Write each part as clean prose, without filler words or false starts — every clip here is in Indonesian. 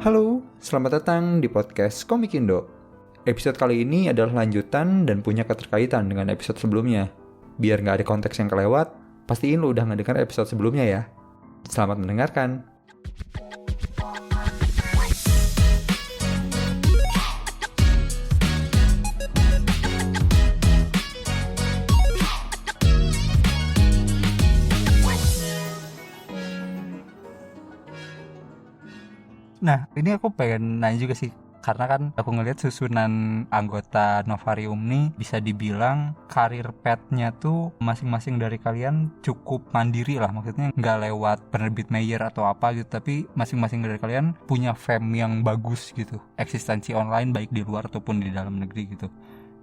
Halo, selamat datang di podcast Komik Indo. Episode kali ini adalah lanjutan dan punya keterkaitan dengan episode sebelumnya. Biar nggak ada konteks yang kelewat, pastiin lo udah ngedengar episode sebelumnya ya. Selamat mendengarkan. Nah, ini aku pengen nanya juga sih, karena kan aku ngelihat susunan anggota Novarium nih bisa dibilang karir path-nya tuh masing-masing dari kalian cukup mandiri lah, maksudnya nggak lewat penerbit Mayer atau apa gitu, tapi masing-masing dari kalian punya fame yang bagus gitu, eksistensi online baik di luar ataupun di dalam negeri gitu.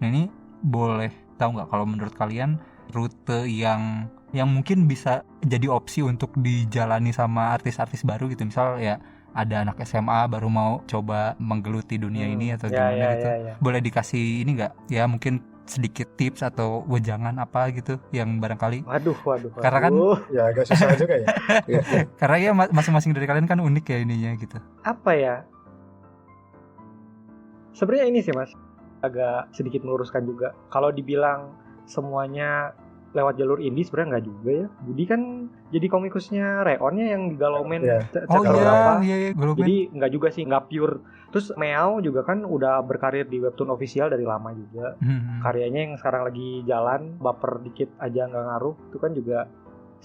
Nah ini boleh tahu nggak kalau menurut kalian rute yang mungkin bisa jadi opsi untuk dijalani sama artis-artis baru gitu, misal ya ada anak SMA baru mau coba menggeluti dunia ini atau gimana gitu. Boleh dikasih ini nggak? Ya mungkin sedikit tips atau wejangan apa gitu yang barangkali. Waduh. Karena kan ya agak susah juga ya. Karena ya masing-masing dari kalian kan unik ya ininya gitu. Apa ya? Sebenarnya ini sih Mas, agak sedikit meluruskan juga. Kalau dibilang semuanya lewat jalur indie sebenarnya nggak juga ya. Budi kan jadi komikusnya Reonnya yang di Galomen. Iya, Galomen. Jadi nggak juga sih, nggak pure. Terus Meow juga kan udah berkarir di webtoon official dari lama juga. Karyanya yang sekarang lagi jalan, baper dikit aja nggak ngaruh, itu kan juga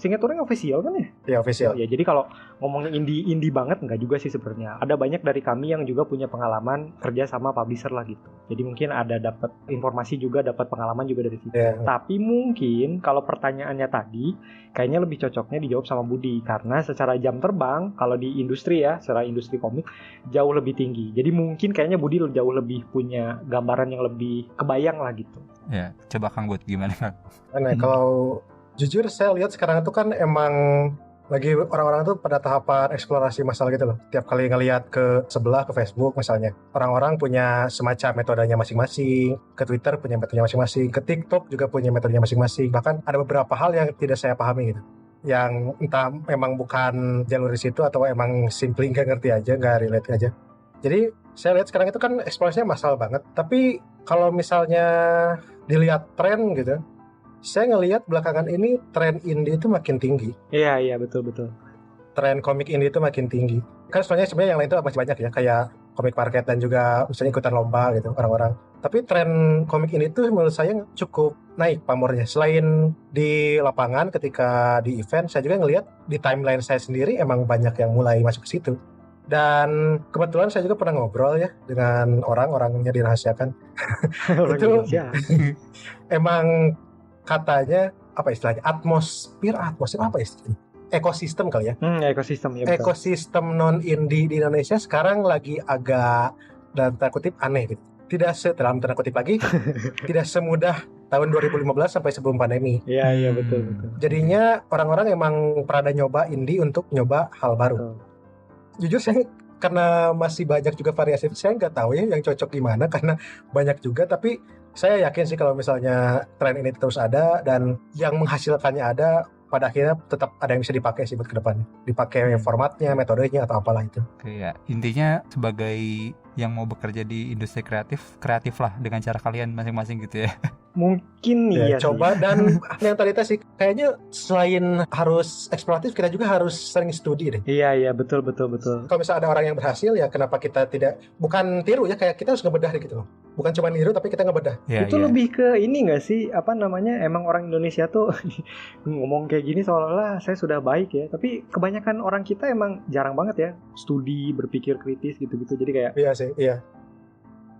Singaturnya official kan ya? Ya official. Ya jadi kalau ngomongnya indie banget nggak juga sih sebenarnya. Ada banyak dari kami yang juga punya pengalaman kerja sama publisher lah gitu. Jadi mungkin ada dapat informasi juga, dapat pengalaman juga dari situ. Yeah. Tapi mungkin kalau pertanyaannya tadi kayaknya lebih cocoknya dijawab sama Budi, karena secara jam terbang kalau di industri ya, secara industri komik jauh lebih tinggi. Jadi mungkin kayaknya Budi jauh lebih punya gambaran yang lebih kebayang lah gitu. Ya, coba Kang buat gimana Kang? Nah, kalau jujur saya lihat sekarang itu kan emang lagi orang-orang tuh pada tahapan eksplorasi masalah gitu loh. Tiap kali ngelihat ke sebelah, ke Facebook misalnya, orang-orang punya semacam metodenya masing-masing, ke Twitter punya metodenya masing-masing, ke TikTok juga punya metodenya masing-masing. Bahkan ada beberapa hal yang tidak saya pahami gitu, yang entah memang bukan jalur di situ atau emang simply nggak ngerti aja, nggak relate aja. Jadi saya lihat sekarang itu kan eksplorasinya massal banget. Tapi kalau misalnya dilihat tren gitu, saya ngelihat belakangan ini tren indie itu makin tinggi. Iya betul. Tren komik indie itu makin tinggi. Kan sebenarnya yang lain itu masih banyak ya, kayak komik market dan juga misalnya ikutan lomba gitu orang-orang. Tapi tren komik indie itu menurut saya cukup naik pamornya. Selain di lapangan ketika di event, saya juga ngelihat di timeline saya sendiri emang banyak yang mulai masuk ke situ. Dan kebetulan saya juga pernah ngobrol ya dengan orangnya dirahasiakan. Itu emang katanya apa istilahnya, atmosfer apa istilahnya, ekosistem kali ya. Ekosistem ya. Betul. Ekosistem non indie di Indonesia sekarang lagi agak dalam tanda kutip aneh gitu. Tidak dalam tanda kutip lagi, tidak semudah tahun 2015 sampai sebelum pandemi. Iya betul. Jadinya orang-orang emang pernah nyoba indie untuk nyoba hal baru. Betul. Jujur saya karena masih banyak juga variasi, saya nggak tahu ya yang cocok gimana karena banyak juga, tapi saya yakin sih kalau misalnya tren ini terus ada dan yang menghasilkannya ada, pada akhirnya tetap ada yang bisa dipakai sih buat kedepannya. Dipakai formatnya, metodenya atau apalah itu. Oke ya, intinya sebagai yang mau bekerja di industri kreatif lah dengan cara kalian masing-masing gitu ya. Mungkin ya, iya coba sih. Dan yang tadi sih kayaknya selain harus eksploratif, kita juga harus sering studi deh. Iya betul. Kalau misalnya ada orang yang berhasil, ya kenapa kita tidak, bukan tiru ya, kayak kita harus ngebedah gitu loh. Bukan cuma niru tapi kita ngebedah. Itu lebih ke ini nggak sih, apa namanya, emang orang Indonesia tuh ngomong kayak gini seolah-olah saya sudah baik ya, tapi kebanyakan orang kita emang jarang banget ya studi, berpikir kritis gitu-gitu. Jadi kayak iya.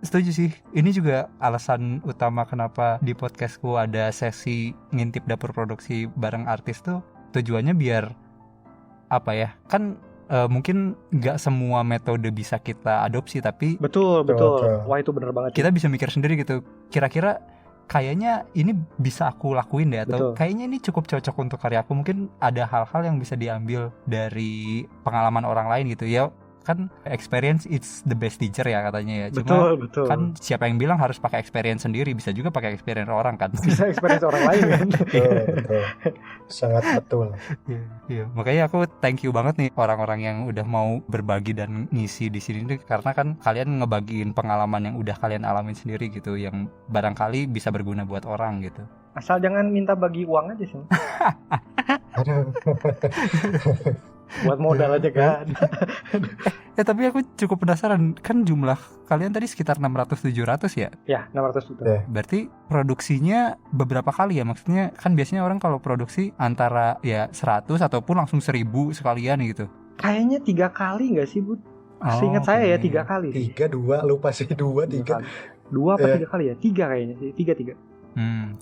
Setuju sih. Ini juga alasan utama kenapa di podcastku ada sesi ngintip dapur produksi bareng artis tuh, tujuannya biar apa ya, kan mungkin nggak semua metode bisa kita adopsi, tapi betul. Wah itu bener banget. Kita bisa mikir sendiri gitu. Kira-kira kayaknya ini bisa aku lakuin deh, atau kayaknya ini cukup cocok untuk karya aku. Mungkin ada hal-hal yang bisa diambil dari pengalaman orang lain gitu ya. kan experience it's the best teacher ya katanya ya. Cuma Betul. kan siapa yang bilang harus pakai experience sendiri, bisa juga pakai experience orang kan. Bisa experience orang lain kan. Betul. Sangat betul. Iya, makanya aku thank you banget nih orang-orang yang udah mau berbagi dan ngisi di sini nih, karena kan kalian ngebagiin pengalaman yang udah kalian alamin sendiri gitu, yang barangkali bisa berguna buat orang gitu. Asal jangan minta bagi uang aja sih. Aduh. Buat modal aja kan. Tapi aku cukup penasaran, kan jumlah kalian tadi sekitar 600-700 ya? Ya, 600 itu. Ya. Berarti produksinya beberapa kali ya? Maksudnya kan biasanya orang kalau produksi antara ya 100 ataupun langsung 1000 sekalian gitu. Kayaknya 3 kali nggak sih, Bud? Seingat saya ya 3 kali sih. 3, 2, lupa sih 2, 3. 2 apa 3 kali ya? 3 kayaknya sih, 3.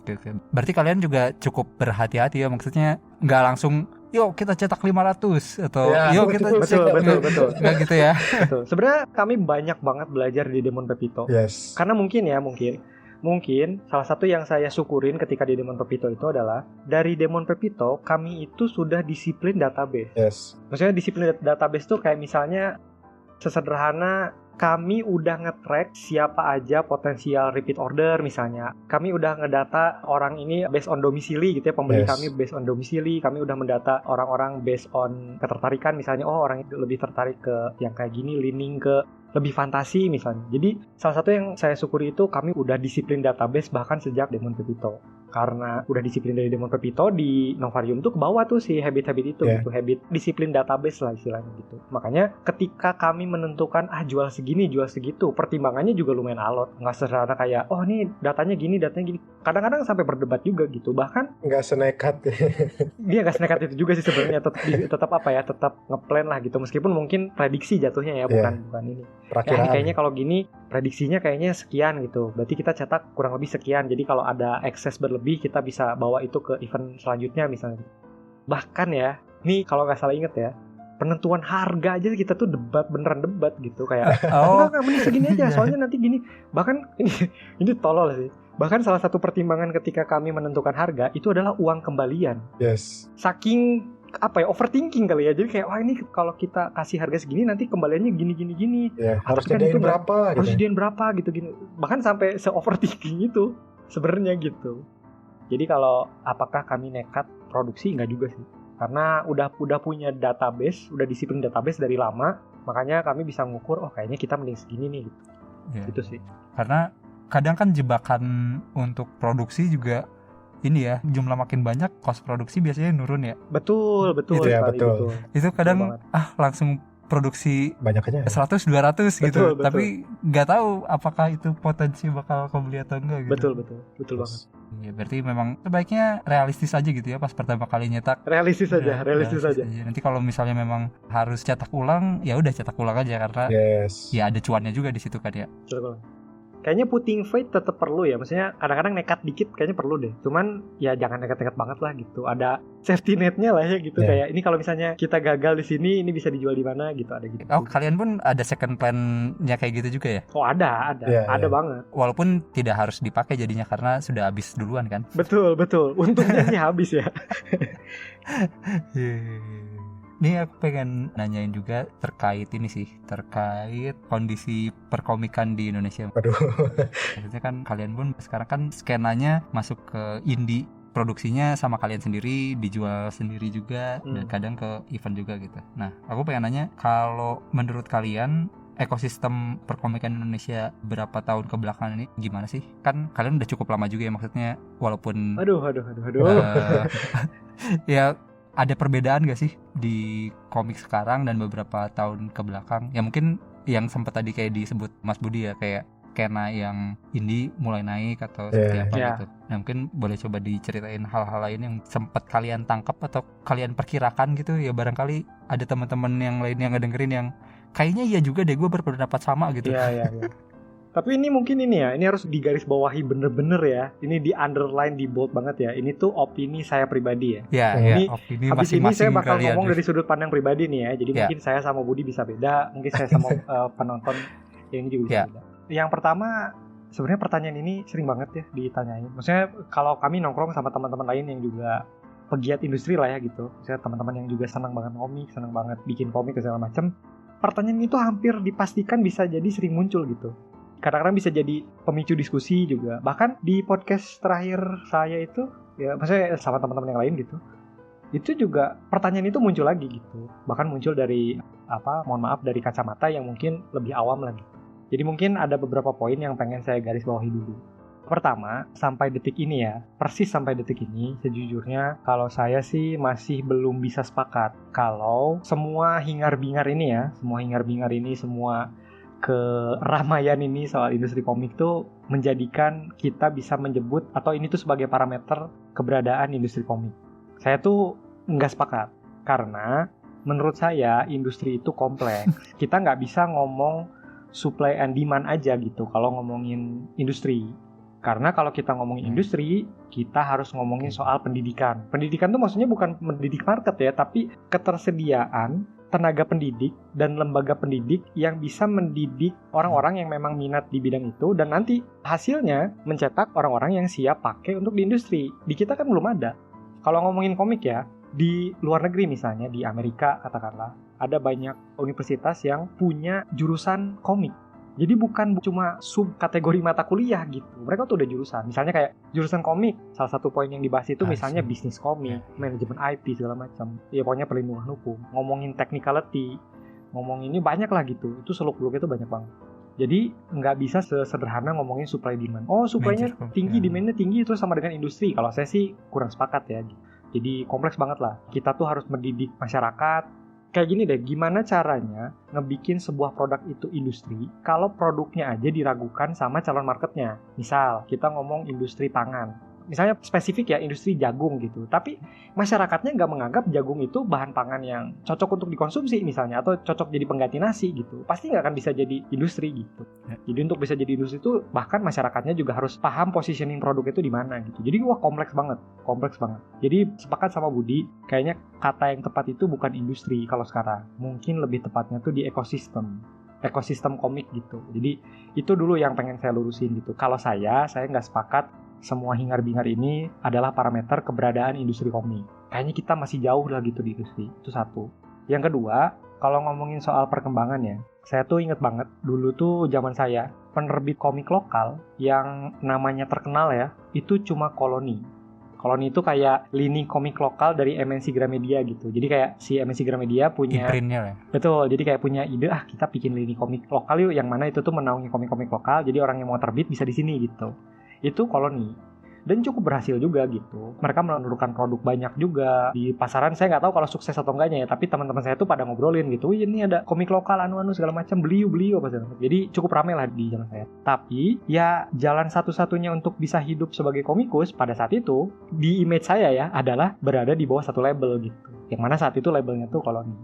Oke. Berarti kalian juga cukup berhati-hati ya, maksudnya nggak langsung yuk kita cetak 500 atau Ya, yuk kita cetak betul. nggak gitu ya. Betul. Sebenarnya kami banyak banget belajar di Demon Pepito. Yes. Karena mungkin salah satu yang saya syukurin ketika di Demon Pepito itu adalah dari Demon Pepito kami itu sudah disiplin database. Yes. Maksudnya disiplin database tuh kayak misalnya sesederhana kami udah nge-track siapa aja potensial repeat order misalnya. Kami udah ngedata orang ini based on domisili gitu ya, pembeli Yes. kami based on domisili. Kami udah mendata orang-orang based on ketertarikan misalnya. Oh, orang itu lebih tertarik ke yang kayak gini, leaning ke lebih fantasi misalnya. Jadi salah satu yang saya syukuri itu kami udah disiplin database bahkan sejak Demon Pepito. Karena udah disiplin dari Demon Pepito, di Novarium tuh ke bawah tuh si habit-habit itu Yeah. gitu, habit disiplin database lah istilahnya gitu. Makanya ketika kami menentukan jual segini, jual segitu, pertimbangannya juga lumayan alot. Nggak sederhana kayak oh nih datanya gini. Kadang-kadang sampai berdebat juga gitu. Bahkan Nggak senekat. dia nggak senekat itu juga sih sebenarnya, tetap ngeplan lah gitu. Meskipun mungkin prediksi jatuhnya ya, bukan ini. Ya ini kayaknya kalau gini prediksinya kayaknya sekian gitu. Berarti kita cetak kurang lebih sekian. Jadi kalau ada ekses berlebih kita bisa bawa itu ke event selanjutnya misalnya. Bahkan ya, nih kalau nggak salah inget ya, penentuan harga aja kita tuh beneran debat gitu kayak enggak mending segini aja soalnya nanti gini. Bahkan ini tolol sih. Bahkan salah satu pertimbangan ketika kami menentukan harga itu adalah uang kembalian. Yes. Saking overthinking kali ya. Jadi kayak wah ini kalau kita kasih harga segini nanti kembaliannya gini. Ya, harus Kan jadiin itu berapa harus gitu. jadiin berapa gitu. Bahkan sampai se-overthinking itu sebenarnya gitu. Jadi kalau apakah kami nekat produksi, enggak juga sih. Karena udah punya database, udah disiplin database dari lama, makanya kami bisa ngukur oh kayaknya kita mending segini nih gitu. Ya. Gitu sih. Karena kadang kan jebakan untuk produksi juga ini ya, jumlah makin banyak cost produksi biasanya nurun ya. Betul Gitu ya, sekali, betul. Itu kadang banget. langsung produksi Banyak aja. 100 200 gitu. Betul. Tapi nggak tahu apakah itu potensi bakal kebeli atau enggak gitu. Betul banget. Ya, berarti memang sebaiknya realistis aja gitu ya pas pertama kali nyetak. Realistis aja. Nanti kalau misalnya memang harus cetak ulang, ya udah cetak ulang aja karena Yes. ya ada cuannya juga di situ kan ya. Betul banget. Kayaknya putting faith tetap perlu ya. Maksudnya kadang-kadang nekat dikit kayaknya perlu deh. Cuman ya jangan nekat-nekat banget lah gitu. Ada safety net-nya lah ya gitu. Yeah. Kayak ini kalau misalnya kita gagal di sini, ini bisa dijual di mana gitu, ada gitu. Oh, kalian pun ada second plan-nya kayak gitu juga ya? Oh ada. Yeah, Ada yeah. banget. Walaupun tidak harus dipakai jadinya karena sudah habis duluan kan? Betul. Untungnya sih habis ya. Nih aku pengen nanyain juga terkait kondisi perkomikan di Indonesia. Aduh. Maksudnya kan kalian pun sekarang kan skenanya masuk ke indie, produksinya sama kalian sendiri, dijual sendiri juga, dan kadang ke event juga gitu. Nah, aku pengen nanya, kalau menurut kalian ekosistem perkomikan Indonesia berapa tahun ke belakang ini gimana sih? Kan kalian udah cukup lama juga ya, maksudnya walaupun Aduh. ya ada perbedaan gak sih di komik sekarang dan beberapa tahun ke belakang? Ya mungkin yang sempat tadi kayak disebut Mas Budi ya, kayak skena yang indie mulai naik atau seperti apa gitu. Nah mungkin boleh coba diceritain hal-hal lain yang sempat kalian tangkap atau kalian perkirakan gitu ya, barangkali ada teman-teman yang lain yang ngedengerin yang kayaknya iya juga deh gue berpendapat sama gitu. Iya. Tapi ini mungkin ini harus digaris bawahi bener-bener ya. Ini di underline, di bold banget ya. Ini tuh opini saya pribadi ya. Ya, opini habis ini saya masing-masing bakal kalian. ngomong dari sudut pandang pribadi nih ya. Jadi mungkin saya sama Budi bisa beda, mungkin saya sama penonton yang ini juga bisa beda. Yang pertama, sebenarnya pertanyaan ini sering banget ya ditanyain. Maksudnya kalau kami nongkrong sama teman-teman lain yang juga pegiat industri lah ya gitu. Maksudnya teman-teman yang juga senang banget komik, senang banget bikin komik segala macam. pertanyaan itu hampir dipastikan bisa jadi sering muncul gitu. Kadang-kadang bisa jadi pemicu diskusi juga. Bahkan di podcast terakhir saya itu, ya maksudnya sama teman-teman yang lain gitu, itu juga pertanyaan itu muncul lagi gitu. Bahkan muncul dari dari kacamata yang mungkin lebih awam lagi. Jadi mungkin ada beberapa poin yang pengen saya garis bawahi dulu. Pertama, sampai detik ini ya, persis sampai detik ini, sejujurnya kalau saya sih masih belum bisa sepakat kalau semua hingar-bingar ini, semua keramaian ini soal industri komik tuh menjadikan kita bisa menyebut atau ini tuh sebagai parameter keberadaan industri komik. Saya tuh nggak sepakat, karena menurut saya industri itu kompleks. Kita nggak bisa ngomong supply and demand aja gitu kalau ngomongin industri. Karena kalau kita ngomongin industri, kita harus ngomongin soal pendidikan. Pendidikan tuh maksudnya bukan mendidik market ya, tapi ketersediaan tenaga pendidik dan lembaga pendidik yang bisa mendidik orang-orang yang memang minat di bidang itu, dan nanti hasilnya mencetak orang-orang yang siap pakai untuk di industri. Di kita kan belum ada. Kalau ngomongin komik ya, di luar negeri misalnya, di Amerika katakanlah, ada banyak universitas yang punya jurusan komik. Jadi bukan cuma subkategori mata kuliah gitu. Mereka tuh udah jurusan. Misalnya kayak jurusan komik, salah satu poin yang dibahas itu misalnya bisnis komik, manajemen IP segala macam. Ya pokoknya perlindungan hukum. Ngomongin technicality, ngomongin ini banyak lah gitu. Itu seluk-beluknya tuh banyak banget. Jadi nggak bisa sesederhana ngomongin supply demand. Oh, supply-nya tinggi, demand-nya tinggi, itu sama dengan industri. Kalau saya sih kurang sepakat ya. Jadi kompleks banget lah. Kita tuh harus mendidik masyarakat. Kayak gini deh, gimana caranya ngebikin sebuah produk itu industri kalau produknya aja diragukan sama calon marketnya. Misal, kita ngomong industri pangan. Misalnya spesifik ya, industri jagung gitu. Tapi masyarakatnya nggak menganggap jagung itu bahan pangan yang cocok untuk dikonsumsi misalnya, atau cocok jadi pengganti nasi gitu. Pasti nggak akan bisa jadi industri gitu. Jadi untuk bisa jadi industri itu, bahkan masyarakatnya juga harus paham positioning produk itu di mana gitu. Jadi wah kompleks banget. Jadi sepakat sama Budi, kayaknya kata yang tepat itu bukan industri kalau sekarang. Mungkin lebih tepatnya tuh di ekosistem komik gitu. Jadi itu dulu yang pengen saya lurusin gitu. Kalau saya nggak sepakat semua hingar-bingar ini adalah parameter keberadaan industri komik. Kayaknya kita masih jauh lah gitu di industri. Itu satu. Yang kedua, kalau ngomongin soal perkembangan ya, saya tuh inget banget dulu tuh zaman saya, penerbit komik lokal yang namanya terkenal ya, itu cuma Koloni. Koloni itu kayak lini komik lokal dari MNC Gramedia gitu. Jadi kayak si MNC Gramedia punya imprintnya lah. Betul, jadi kayak punya ide, kita bikin lini komik lokal yuk, yang mana itu tuh menaungi komik-komik lokal, jadi orang yang mau terbit bisa di sini gitu. Itu Koloni. Dan cukup berhasil juga gitu. Mereka menurunkan produk banyak juga di pasaran. Saya nggak tahu kalau sukses atau enggaknya ya, tapi teman-teman saya tuh pada ngobrolin gitu, ini ada komik lokal anu segala macam, beli apa segala macam. Jadi cukup ramai lah di zaman saya. Tapi ya jalan satu-satunya untuk bisa hidup sebagai komikus pada saat itu, di image saya ya, adalah berada di bawah satu label gitu. Yang mana saat itu labelnya tuh Koloni.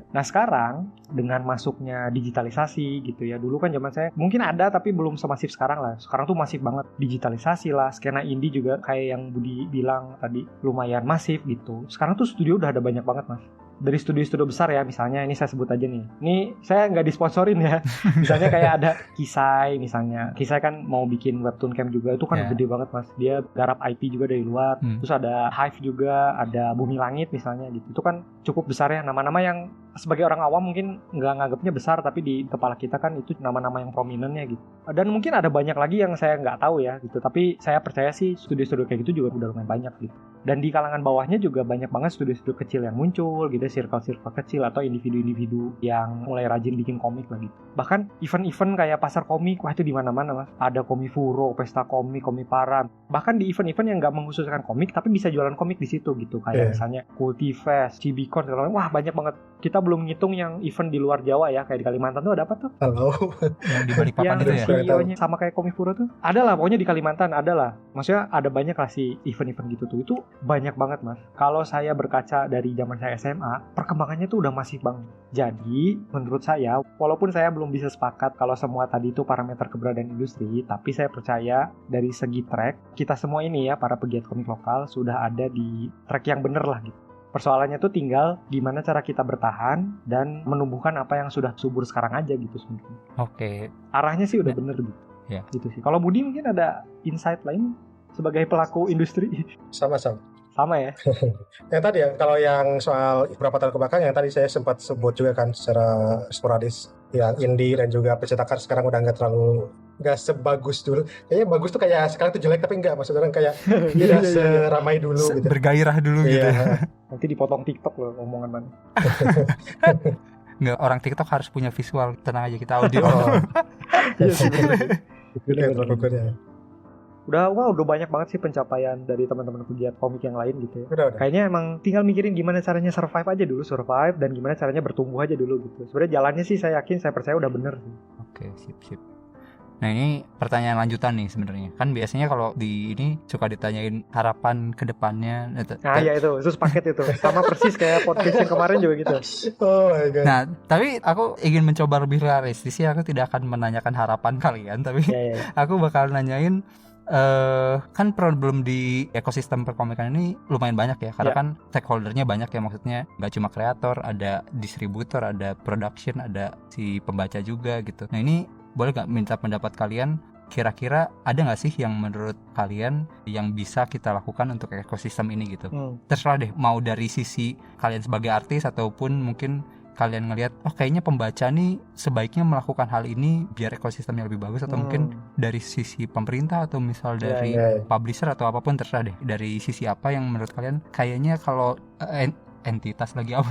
Nah sekarang dengan masuknya digitalisasi gitu ya, dulu kan zaman saya mungkin ada tapi belum semasif sekarang lah. Sekarang tuh masif banget, digitalisasi lah, skena indie juga kayak yang Budi bilang tadi lumayan masif gitu. Sekarang tuh studio udah ada banyak banget mas. Dari studio-studio besar ya, misalnya ini saya sebut aja nih. Ini saya nggak disponsorin ya. Misalnya kayak ada Kisai misalnya. Kisai kan mau bikin webtoon camp juga, itu kan gede banget mas. Dia garap IP juga dari luar. Terus ada Hive juga, ada Bumi Langit misalnya gitu. Itu kan cukup besar ya, nama-nama yang sebagai orang awam mungkin nggak nganggapnya besar, tapi di kepala kita kan itu nama-nama yang prominennya gitu. Dan mungkin ada banyak lagi yang saya nggak tahu ya gitu. Tapi saya percaya sih studio-studio kayak gitu juga udah lumayan banyak gitu. Dan di kalangan bawahnya juga banyak banget studio-studio kecil yang muncul gitu, circle-circle kecil atau individu-individu yang mulai rajin bikin komik lagi. Bahkan event-event kayak pasar komik, wah itu di mana-mana mas. Ada Komifuro, Pesta Komik, Komiparan. Bahkan di event-event yang nggak mengkhususkan komik, tapi bisa jualan komik di situ gitu. Kayak misalnya Kultifest, Cibicon, segala macam. Wah banyak banget. Kita belum ngitung yang event di luar Jawa ya, kayak di Kalimantan tuh ada apa tuh? Halo. Yang di Balikpapan itu ya? CEO-nya sama kayak Komifuro tuh. Ada lah, pokoknya di Kalimantan ada lah. Maksudnya ada banyak lah si event-event gitu tuh. Itu banyak banget mas. Kalau saya berkaca dari zaman saya SMA, perkembangannya tuh udah masif banget. Jadi menurut saya, walaupun saya belum bisa sepakat kalau semua tadi itu parameter keberadaan industri, tapi saya percaya dari segi track, kita semua ini ya, para pegiat komik lokal sudah ada di track yang bener lah gitu. Persoalannya tuh tinggal gimana cara kita bertahan dan menumbuhkan apa yang sudah subur sekarang aja gitu sebenarnya. Oke. Arahnya sih udah bener gitu. Ya. Gitu sih. Kalau Budi mungkin ada insight lain sebagai pelaku industri. Sama-sama. Sama ya. Yang tadi ya, kalau yang soal beberapa tahun kebelakang yang tadi saya sempat sebut juga kan secara sporadis, yang indie dan juga pencetakan sekarang udah nggak sebagus dulu. Kayaknya bagus tuh kayak sekarang tuh jelek, tapi nggak, maksudnya orang kayak tidak seramai dulu gitu. Bergairah dulu gitu. Iya. Nanti dipotong TikTok loh omongan mana. Nggak, orang TikTok harus punya visual, tenang aja kita audio. Iya sih, bener. Udah terukurnya. Udah banyak banget sih pencapaian dari teman-teman pegiat komik yang lain gitu ya. Udah. Kayaknya emang tinggal mikirin gimana caranya survive aja dulu, dan gimana caranya bertumbuh aja dulu gitu. Sebenarnya jalannya sih saya percaya udah bener sih. Oke, sip. Nah, ini pertanyaan lanjutan nih sebenarnya. Kan biasanya kalau di ini suka ditanyain harapan ke depannya. Nah, ya itu, khusus paket itu. Sama persis kayak podcast yang kemarin juga gitu. Oh my god. Nah, tapi aku ingin mencoba lebih realistis ya. Aku tidak akan menanyakan harapan kalian, tapi Ya. aku bakal nanyain kan problem di ekosistem perkomikan ini lumayan banyak ya, karena kan stakeholdernya banyak ya, maksudnya nggak cuma kreator, ada distributor, ada production, ada si pembaca juga gitu. Nah, ini boleh nggak minta pendapat kalian, kira-kira ada nggak sih yang menurut kalian yang bisa kita lakukan untuk ekosistem ini gitu? Terserah deh, mau dari sisi kalian sebagai artis ataupun mungkin kalian ngelihat, oh kayaknya pembaca nih sebaiknya melakukan hal ini biar ekosistemnya lebih bagus, atau mungkin dari sisi pemerintah atau misal dari publisher atau apapun, terserah deh dari sisi apa yang menurut kalian kayaknya kalau entitas lagi apa?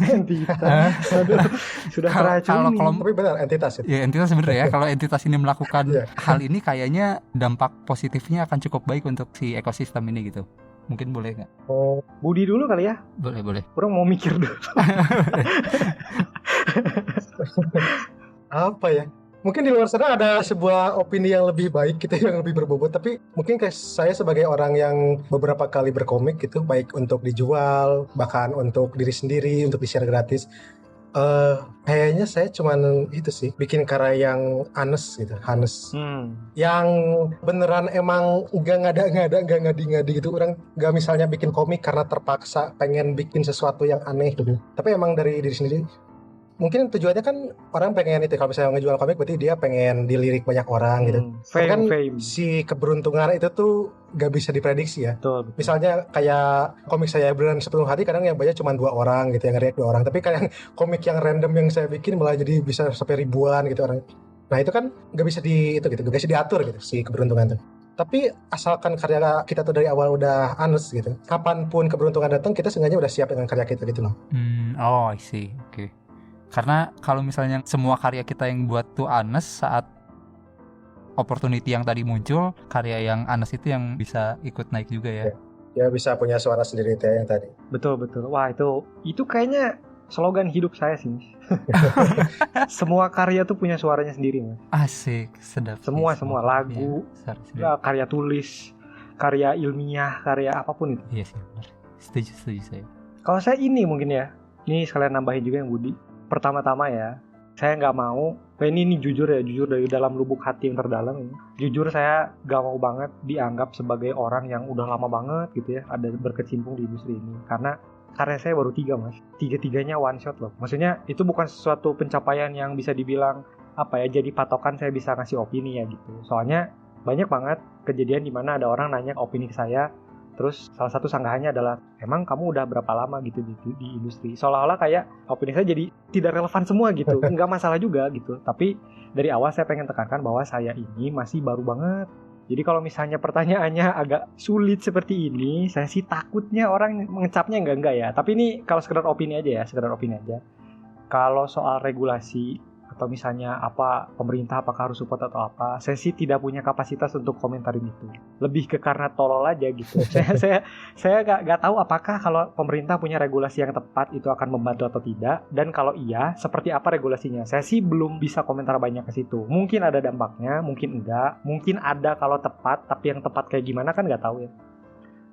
Sudah teracuni. Tapi benar entitas itu. Ya entitas sebenarnya ya, kalau entitas ini melakukan hal ini kayaknya dampak positifnya akan cukup baik untuk si ekosistem ini gitu. Mungkin boleh nggak? Oh, Budi dulu kali ya? Boleh. Kurang mau mikir dulu. Apa ya? Mungkin di luar sana ada sebuah opini yang lebih baik gitu, yang lebih berbobot. Tapi mungkin kayak saya sebagai orang yang beberapa kali berkomik gitu, baik untuk dijual, bahkan untuk diri sendiri, untuk di-share gratis. Kayaknya saya cuman itu sih, bikin karya yang honest gitu, yang beneran emang nggak ngada-ngada, nggak ngadi-ngadi gitu. Orang nggak misalnya bikin komik karena terpaksa pengen bikin sesuatu yang aneh gitu, tapi emang dari diri sendiri. Mungkin tujuannya kan orang pengen itu, kalau misalnya ngejual komik berarti dia pengen dilirik banyak orang gitu. Fame. Si keberuntungan itu tuh gak bisa diprediksi ya. Betul. Misalnya kayak komik saya Bulan Sepuluh Hari, kadang yang banyak cuma 2 orang gitu, yang nge-react 2 orang. Tapi kayak komik yang random yang saya bikin malah jadi bisa sampai ribuan gitu orang. Nah itu kan gak bisa gak bisa diatur gitu si keberuntungan tuh. Tapi asalkan karya kita tuh dari awal udah honest gitu, kapanpun keberuntungan datang kita seenggaknya udah siap dengan karya kita gitu loh. I see. Oke. Karena kalau misalnya semua karya kita yang buat tuh honest, saat opportunity yang tadi muncul, karya yang honest itu yang bisa ikut naik juga ya. Ya bisa punya suara sendiri itu ya yang tadi. Betul. Wah, itu kayaknya slogan hidup saya sih. Semua karya tuh punya suaranya sendiri, Mas. Asik, sedap. Semua lagu, karya tulis, karya ilmiah, karya apapun itu. Iya sih, benar. Setuju saya. Kalau saya ini mungkin ya, ini sekalian nambahin juga yang Budi. Pertama-tama ya, saya nggak mau, ini jujur dari dalam lubuk hati yang terdalam ini. Jujur saya nggak mau banget dianggap sebagai orang yang udah lama banget gitu ya, ada berkecimpung di industri ini. Karena karya saya baru 3, Mas. 3-tiganya one shot loh. Maksudnya itu bukan sesuatu pencapaian yang bisa dibilang jadi patokan saya bisa ngasih opini ya gitu. Soalnya banyak banget kejadian di mana ada orang nanya opini ke saya, terus salah satu sanggahannya adalah, emang kamu udah berapa lama gitu di industri? Seolah-olah kayak opini saya jadi tidak relevan semua gitu. Nggak masalah juga gitu. Tapi dari awal saya pengen tekankan bahwa saya ini masih baru banget. Jadi kalau misalnya pertanyaannya agak sulit seperti ini, saya sih takutnya orang mengecapnya enggak ya. Tapi ini kalau sekedar opini aja. Kalau soal regulasi atau misalnya pemerintah apakah harus support atau apa, saya sih tidak punya kapasitas untuk komentarin itu. Lebih ke karena tolol aja gitu. saya nggak tahu apakah kalau pemerintah punya regulasi yang tepat itu akan membantu atau tidak, dan kalau iya seperti apa regulasinya. Saya sih belum bisa komentar banyak ke situ. Mungkin ada dampaknya, mungkin enggak, mungkin ada kalau tepat, tapi yang tepat kayak gimana kan nggak tahu ya.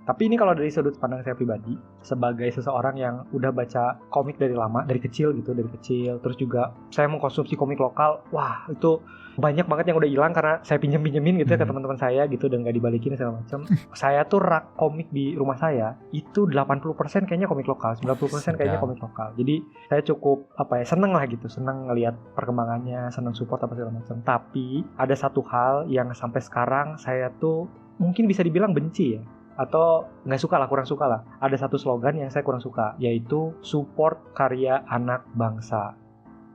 Tapi ini kalau dari sudut pandang saya pribadi, sebagai seseorang yang udah baca komik dari lama, dari kecil, terus juga saya mengkonsumsi komik lokal, wah itu banyak banget yang udah hilang karena saya pinjemin gitu ya ke teman-teman saya gitu, dan gak dibalikin segala macam. Saya tuh rak komik di rumah saya, itu 80% kayaknya komik lokal, 90% kayaknya komik lokal. Jadi saya cukup seneng lah gitu, seneng ngelihat perkembangannya, seneng support apa segala macam. Tapi ada satu hal yang sampai sekarang saya tuh mungkin bisa dibilang benci ya. atau nggak suka lah, kurang suka lah. Ada satu slogan yang saya kurang suka, yaitu support karya anak bangsa.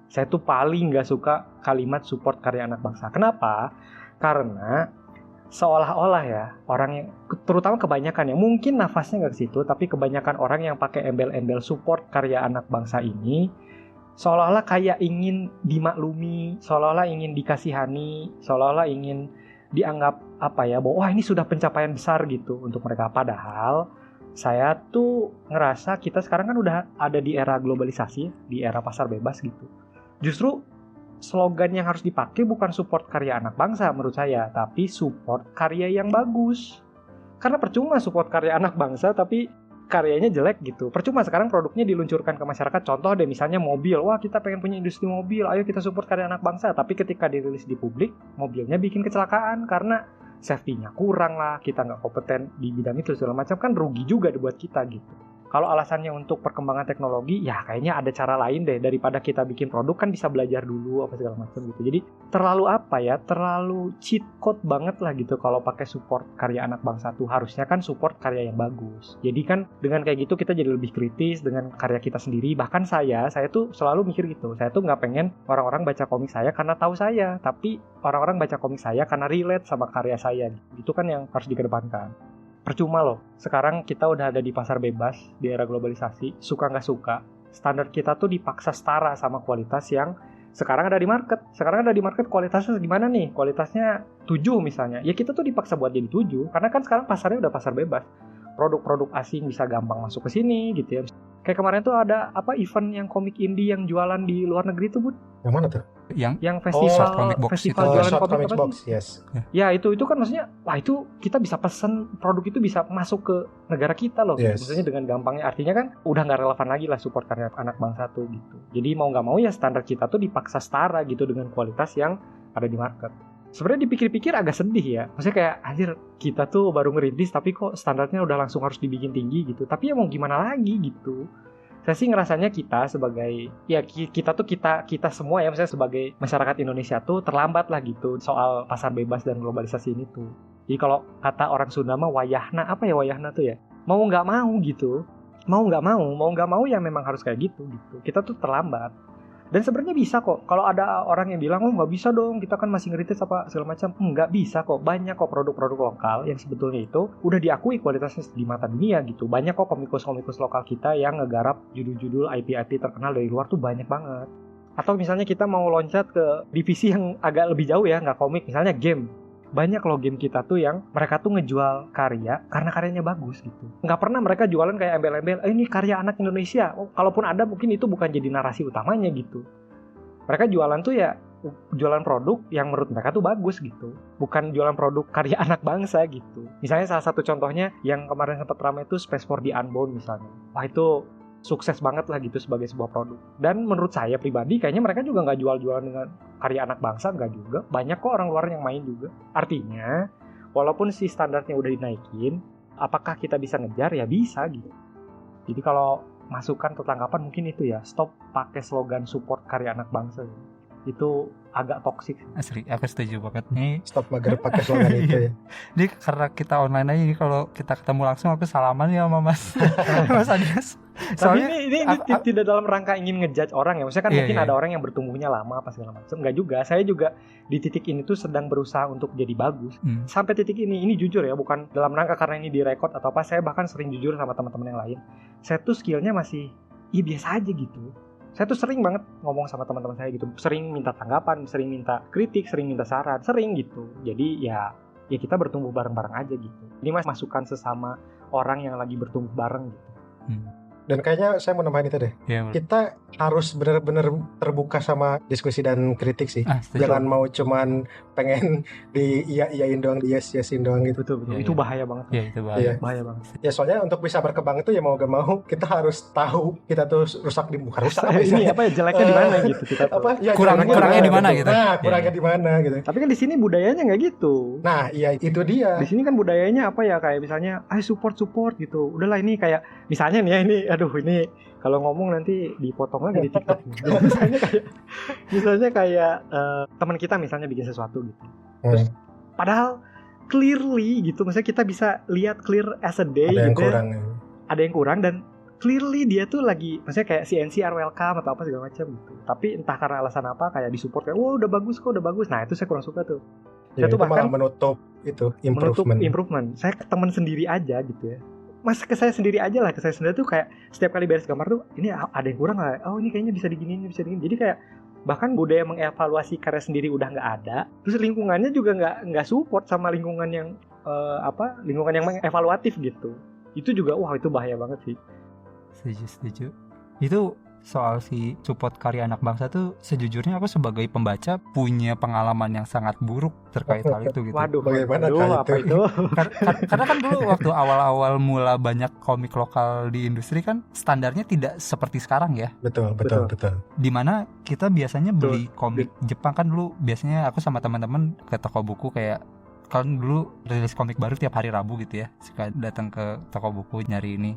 Saya tuh paling nggak suka kalimat support karya anak bangsa. Kenapa? Karena seolah-olah ya orang yang, terutama kebanyakan yang mungkin nafasnya nggak ke situ, tapi kebanyakan orang yang pakai embel-embel support karya anak bangsa ini seolah-olah kayak ingin dimaklumi, seolah-olah ingin dikasihani, seolah-olah ingin dianggap bahwa wah ini sudah pencapaian besar gitu untuk mereka. Padahal saya tuh ngerasa kita sekarang kan udah ada di era globalisasi, di era pasar bebas gitu. Justru slogan yang harus dipakai bukan support karya anak bangsa menurut saya, tapi support karya yang bagus. Karena percuma support karya anak bangsa tapi karyanya jelek gitu. Percuma sekarang produknya diluncurkan ke masyarakat. Contoh deh misalnya mobil. Wah kita pengen punya industri mobil, ayo kita support karya anak bangsa. Tapi ketika dirilis di publik, mobilnya bikin kecelakaan karena safety-nya kurang lah, kita nggak kompeten di bidang itu segala macam, kan rugi juga buat kita gitu. Kalau alasannya untuk perkembangan teknologi, ya kayaknya ada cara lain deh daripada kita bikin produk, kan bisa belajar dulu apa segala macam gitu. Jadi terlalu cheat code banget lah gitu kalau pakai support karya anak bangsa tuh. Harusnya kan support karya yang bagus. Jadi kan dengan kayak gitu kita jadi lebih kritis dengan karya kita sendiri. Bahkan saya tuh selalu mikir gitu. Saya tuh nggak pengen orang-orang baca komik saya karena tahu saya, tapi orang-orang baca komik saya karena relate sama karya saya. Itu kan yang harus dikedepankan. Percuma loh, sekarang kita udah ada di pasar bebas, di era globalisasi, suka nggak suka, standar kita tuh dipaksa setara sama kualitas yang sekarang ada di market. Sekarang ada di market kualitasnya gimana nih? Kualitasnya 7 misalnya, ya kita tuh dipaksa buat jadi 7, karena kan sekarang pasarnya udah pasar bebas. Produk-produk asing bisa gampang masuk ke sini gitu ya. Kayak kemarin tuh ada event yang komik indie yang jualan di luar negeri tuh, Bud. Yang mana tuh? Yang festival Comic Box festival itu. jualan Short komik Comic apa Box, sih? yes. Ya itu kan maksudnya, wah itu kita bisa pesen produk itu bisa masuk ke negara kita loh. Yes. Maksudnya dengan gampangnya, artinya kan udah nggak relevan lagi lah support karya anak bangsa tuh gitu. Jadi mau nggak mau ya standar kita tuh dipaksa setara gitu dengan kualitas yang ada di market. Sebenarnya dipikir-pikir agak sedih ya. Maksudnya kayak anjir kita tuh baru ngerintis tapi kok standarnya udah langsung harus dibikin tinggi gitu. Tapi ya mau gimana lagi gitu. Saya sih ngerasanya kita sebagai kita semua ya, misalnya sebagai masyarakat Indonesia tuh terlambat lah gitu soal pasar bebas dan globalisasi ini tuh. Jadi kalau kata orang Sunda mah wayahna, apa ya wayahna tuh ya, mau nggak mau gitu, mau nggak mau ya memang harus kayak gitu. Kita tuh terlambat. Dan sebenarnya bisa kok. Kalau ada orang yang bilang, oh nggak bisa dong, kita kan masih ngeritis apa segala macam. Nggak bisa kok. Banyak kok produk-produk lokal yang sebetulnya itu udah diakui kualitasnya di mata dunia gitu. Banyak kok komikus-komikus lokal kita yang ngegarap judul-judul IP terkenal dari luar tuh banyak banget. Atau misalnya kita mau loncat ke divisi yang agak lebih jauh ya, nggak komik, misalnya game. Banyak loh game kita tuh yang mereka tuh ngejual karya karena karyanya bagus gitu. Nggak pernah mereka jualan kayak embel-embel, ini karya anak Indonesia. Kalaupun ada mungkin itu bukan jadi narasi utamanya gitu. Mereka jualan tuh ya jualan produk yang menurut mereka tuh bagus gitu. Bukan jualan produk karya anak bangsa gitu. Misalnya salah satu contohnya yang kemarin sempat ramai itu Space for the Unbound misalnya. Wah itu sukses banget lah gitu sebagai sebuah produk. Dan menurut saya pribadi kayaknya mereka juga nggak jual-jualan dengan karya anak bangsa, nggak juga. Banyak kok orang luar yang main juga. Artinya walaupun si standarnya udah dinaikin, apakah kita bisa ngejar? Ya bisa gitu. Jadi kalau masukan atau tanggapan mungkin itu ya, stop pakai slogan support karya anak bangsa. Itu agak toksik. Asli, aku setuju banget nih. Stop mager pakai slogan itu ya. Jadi karena kita online aja nih, kalau kita ketemu langsung aku salaman ya sama Mas Mas Adias. Tapi ini tidak dalam rangka ingin ngejudge orang ya. Maksudnya kan mungkin ada orang yang bertumbuhnya lama apa segala macam. Enggak juga. Saya juga di titik ini tuh sedang berusaha untuk jadi bagus. Sampai titik ini jujur ya, bukan dalam rangka karena ini direkod atau apa. Saya bahkan sering jujur sama teman-teman yang lain. Saya tuh skillnya masih biasa aja gitu. Saya tuh sering banget ngomong sama teman-teman saya gitu. Sering minta tanggapan, sering minta kritik, sering minta saran, sering gitu. Jadi ya kita bertumbuh bareng-bareng aja gitu. Ini masukan sesama orang yang lagi bertumbuh bareng gitu. Dan kayaknya saya mau nambahin itu deh. Ya, kita harus benar-benar terbuka sama diskusi dan kritik sih. Jangan mau cuman pengen iya-iyain doang, yes-yesin doang gitu. Betul. Itu bahaya banget. Iya, itu bahaya. Bahaya banget. Ya soalnya untuk bisa berkembang itu ya mau gak mau kita harus tahu kita tuh rusak di muka. Rusak ini apa ya, jeleknya di mana gitu kita tuh. Kurangnya di mana gitu. Nah, kurangnya di mana gitu. Tapi kan di sini budayanya nggak gitu. Nah, iya itu dia. Di sini kan budayanya apa ya, kayak misalnya support gitu. Udahlah ini kayak misalnya nih ya, ini kalau ngomong nanti dipotong lagi di TikTok. misalnya kayak teman kita misalnya bikin sesuatu gitu. Terus padahal clearly gitu, maksudnya kita bisa lihat clear as a day Ada yang gitu ya. kurang. Ada yang kurang dan clearly dia tuh lagi, maksudnya kayak CNCR welcome atau apa segala macam gitu. Tapi entah karena alasan apa kayak disupport kayak, wah udah bagus kok, udah bagus. Nah itu saya kurang suka tuh. Ya, Saya tuh itu malah bahkan menutup itu menutup improvement. improvement. Saya ke teman sendiri aja gitu ya. Mas ke saya sendiri aja lah, ke saya sendiri tuh kayak setiap kali beres gambar tuh ini ada yang kurang nggak? Oh ini kayaknya bisa diginiin, bisa diginiin. Jadi kayak bahkan budaya mengevaluasi karya sendiri udah nggak ada. Terus lingkungannya juga nggak support sama lingkungan yang lingkungan yang mengevaluatif gitu. Itu juga wah itu bahaya banget sih. Setuju. Itu soal si support karya anak bangsa tuh sejujurnya aku sebagai pembaca punya pengalaman yang sangat buruk terkait hal itu gitu. Waduh, Bagaimana apa itu? itu? Karena kan dulu waktu awal-awal mula banyak komik lokal di industri kan standarnya tidak seperti sekarang ya. Betul. Dimana kita biasanya beli komik Jepang kan dulu biasanya aku sama teman-teman ke toko buku kayak kan dulu rilis komik baru tiap hari Rabu gitu ya, suka datang ke toko buku nyari ini.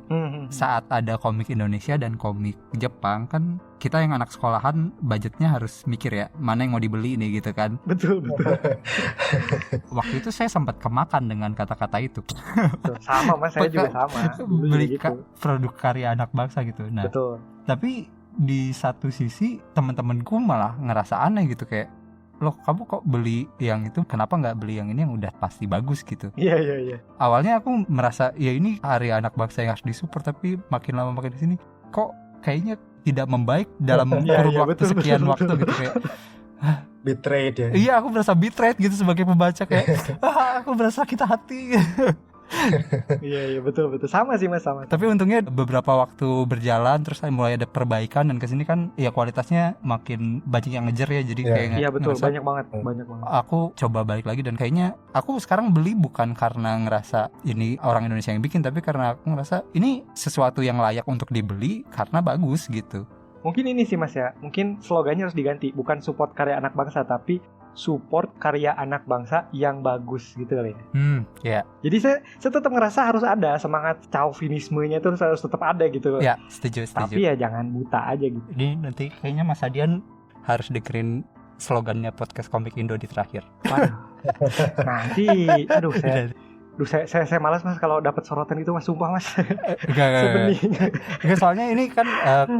Saat ada komik Indonesia dan komik Jepang kan kita yang anak sekolahan budgetnya harus mikir ya mana yang mau dibeli nih gitu kan. Betul. Waktu itu saya sempat kemakan dengan kata-kata itu. Sama mas, saya juga sama. Beli gitu. produk karya anak bangsa gitu. Nah, Betul. tapi di satu sisi teman-temanku malah ngerasa aneh gitu kayak, loh kamu kok beli yang itu, kenapa nggak beli yang ini yang udah pasti bagus gitu. Iya. Awalnya aku merasa ya ini karya anak bangsa yang harus disupport, tapi makin lama makin di sini kok kayaknya tidak membaik dalam kurun waktu sekian waktu gitu kayak Betrayed ya. iya aku merasa betrayed gitu sebagai pembaca kayak aku merasa sakit hati. Iya betul sama sih mas, sama. Tapi untungnya beberapa waktu berjalan terus mulai ada perbaikan dan kesini kan ya kualitasnya makin banyak yang ngejar ya, jadi kayak iya betul, ngerasa, banyak banget. Aku coba balik lagi dan kayaknya aku sekarang beli bukan karena ngerasa ini orang Indonesia yang bikin, tapi karena aku ngerasa ini sesuatu yang layak untuk dibeli karena bagus gitu. Mungkin ini sih mas ya, mungkin slogannya harus diganti, bukan support karya anak bangsa tapi support karya anak bangsa yang bagus gitu kali ya. Ya. Jadi saya tetap ngerasa harus ada semangat chauvinismenya itu harus tetap ada gitu. Ya, setuju. Tapi ya jangan buta aja gitu. Ini nanti kayaknya Mas Adian harus dengerin slogannya podcast Komik Indo di terakhir. Waduh. Nanti saya malas mas kalau dapat sorotan itu mas, sumpah mas. Enggak, soalnya ini kan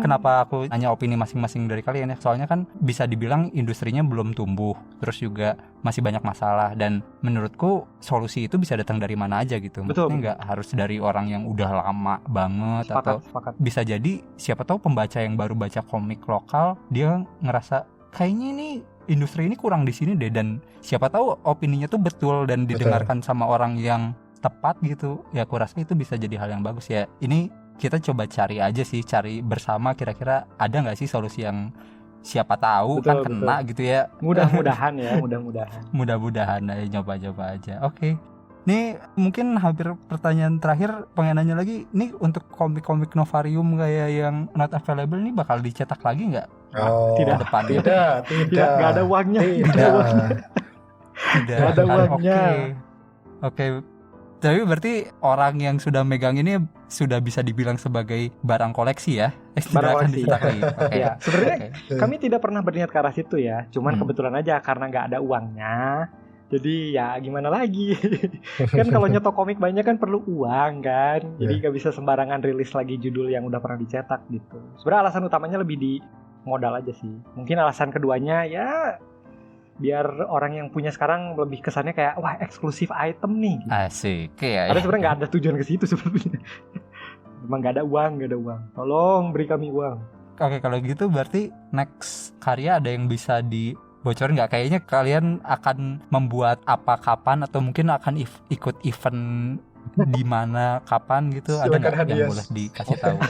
kenapa aku nanya opini masing-masing dari kalian ya. Soalnya kan bisa dibilang industrinya belum tumbuh, terus juga masih banyak masalah, dan menurutku solusi itu bisa datang dari mana aja gitu. Maksudnya nggak harus dari orang yang udah lama banget. Sepakat. Bisa jadi siapa tahu pembaca yang baru baca komik lokal dia ngerasa kayaknya ini industri ini kurang di sini deh, dan siapa tahu opininya tuh betul dan didengarkan sama orang yang tepat gitu. Ya aku rasa itu bisa jadi hal yang bagus ya. Ini kita coba cari aja sih, cari bersama kira-kira ada nggak sih solusi yang siapa tahu betul. Kena gitu ya. Mudah-mudahan aja, nyoba-nyoba aja. Oke. Nih mungkin hampir pertanyaan terakhir, pengen nanya lagi nih, untuk komik-komik Novarium kayak yang not available nih bakal dicetak lagi nggak? Tidak ada uangnya. Tidak ada uangnya. Oke. Tapi berarti orang yang sudah megang ini sudah bisa dibilang sebagai barang koleksi ya? Barang koleksi. Ya. Sebenarnya kami tidak pernah berniat ke arah situ ya. Cuman kebetulan aja karena nggak ada uangnya. Jadi ya gimana lagi. Kan kalau nyetok komik banyak kan perlu uang kan. Jadi nggak bisa sembarangan rilis lagi judul yang udah pernah dicetak gitu. Sebenarnya alasan utamanya lebih di modal aja sih. Mungkin alasan keduanya ya biar orang yang punya sekarang lebih kesannya kayak wah eksklusif item nih gitu. Asik ya. Karena sebenarnya nggak ada tujuan ke situ sebenarnya. Emang nggak ada uang. Tolong beri kami uang. Oke, kalau gitu berarti next karya ada yang bisa dibocorin nggak? Kayaknya kalian akan membuat apa kapan, atau mungkin akan ikut event di mana kapan gitu? Ada nggak yang boleh dikasih tahu?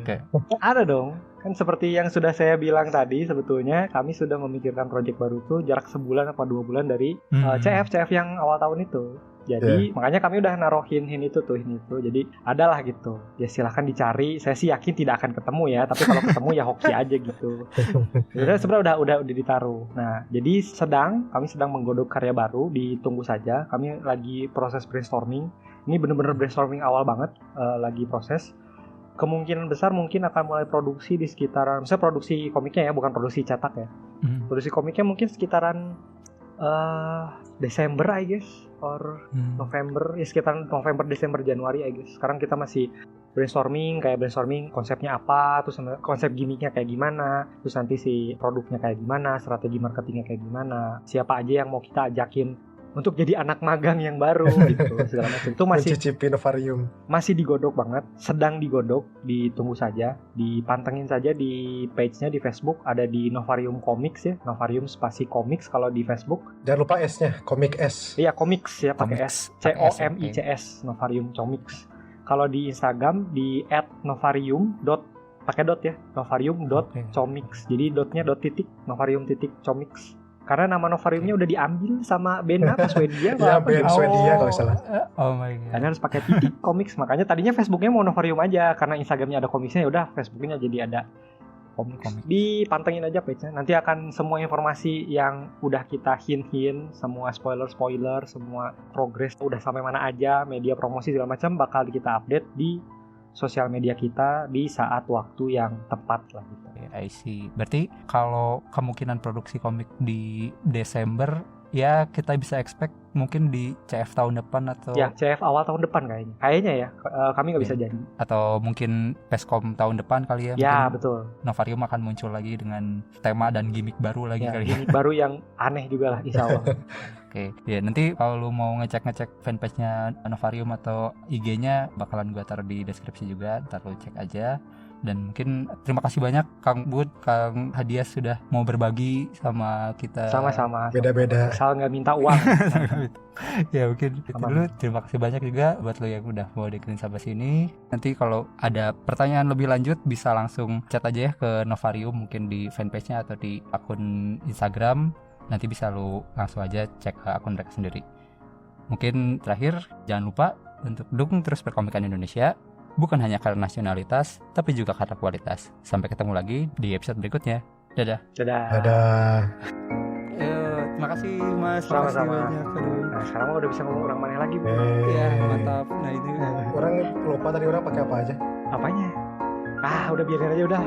Okay. Ada dong, kan seperti yang sudah saya bilang tadi, sebetulnya kami sudah memikirkan proyek baru tuh jarak sebulan apa 2 bulan dari CF yang awal tahun itu. Jadi makanya kami udah naruhin hin itu. Jadi adalah gitu. Ya silahkan dicari. Saya sih yakin tidak akan ketemu ya, tapi kalau ketemu ya hoki aja gitu. Sebenarnya udah ditaruh. Nah, jadi kami sedang menggodok karya baru, ditunggu saja. Kami lagi proses brainstorming. Ini bener-bener brainstorming awal banget, lagi proses. Kemungkinan besar mungkin akan mulai produksi di sekitaran, misalnya produksi komiknya ya, bukan produksi cetak ya. Produksi komiknya mungkin sekitaran Desember I guess or November, ya sekitar November, Desember, Januari I guess. Sekarang kita masih brainstorming konsepnya apa, terus konsep gimmicknya kayak gimana, terus nanti si produknya kayak gimana, strategi marketingnya kayak gimana, siapa aja yang mau kita ajakin untuk jadi anak magang yang baru gitu, segala macam. Itu masih mencicipi Novarium. masih digodok banget, sedang digodok, ditunggu saja, dipantengin saja di page-nya di Facebook, ada di Novarium Comics ya, Novarium spasi Comics kalau di Facebook. Jangan lupa S-nya, komik S. Iya, Comics ya pakai Comics, S, COMICS, Novarium Comics. Kalau di Instagram di @novarium. Pakai dot ya, novarium.comics. Jadi dotnya dot titik, novarium.comics. Karena nama Novariumnya udah diambil sama band apa Swedia Iya, band Swedia kalau salah. Oh my god. Karena harus pakai titik comics. Makanya tadinya Facebooknya mau Novarium aja, karena Instagramnya ada komiksnya, ya udah Facebooknya jadi ada comics. Dipantengin aja page-nya. Nanti akan semua informasi yang udah kita hint, semua spoiler, semua progress udah sampai mana aja, media promosi segala macam bakal kita update di sosial media kita di saat waktu yang tepat lah gitu. I see. Berarti kalau kemungkinan produksi komik di Desember, ya kita bisa expect mungkin di CF tahun depan atau Ya, CF awal tahun depan kayaknya ya. Kami nggak bisa jadi. atau mungkin PESCOM tahun depan kali ya. Ya, Mungkin betul. Novarium akan muncul lagi dengan tema dan gimmick baru lagi Ya, kali ya. ini baru yang aneh juga lah insya Allah. Oke, ya nanti kalau lu mau ngecek fanpage-nya Novarium atau IG-nya bakalan gua taruh di deskripsi juga, ntar lu cek aja. Dan mungkin terima kasih banyak Kang Bud, Kang Hadias sudah mau berbagi sama kita. Sama-sama. Beda-beda. Asal nggak minta uang. Ya mungkin itu Aman. dulu. Terima kasih banyak juga buat lo yang udah mau dengerin sampai sini. Nanti kalau ada pertanyaan lebih lanjut bisa langsung chat aja ya ke Novarium, mungkin di fanpage-nya atau di akun Instagram. Nanti bisa lo langsung aja cek ke akun mereka sendiri. Mungkin terakhir, jangan lupa untuk dukung terus perkomikan Indonesia, bukan hanya karena nasionalitas, tapi juga karena kualitas. Sampai ketemu lagi di episode berikutnya. Dadah. Dadah. Ada Terima kasih Mas. Sama-sama. Makasih banyak. Aduh. Nah, sekarang mah udah bisa ngomong orang mana lagi, Bu? Ya, mantap. Nah itu. orang lupa tadi orang pakai apa aja. Apanya? Udah biarin aja udah.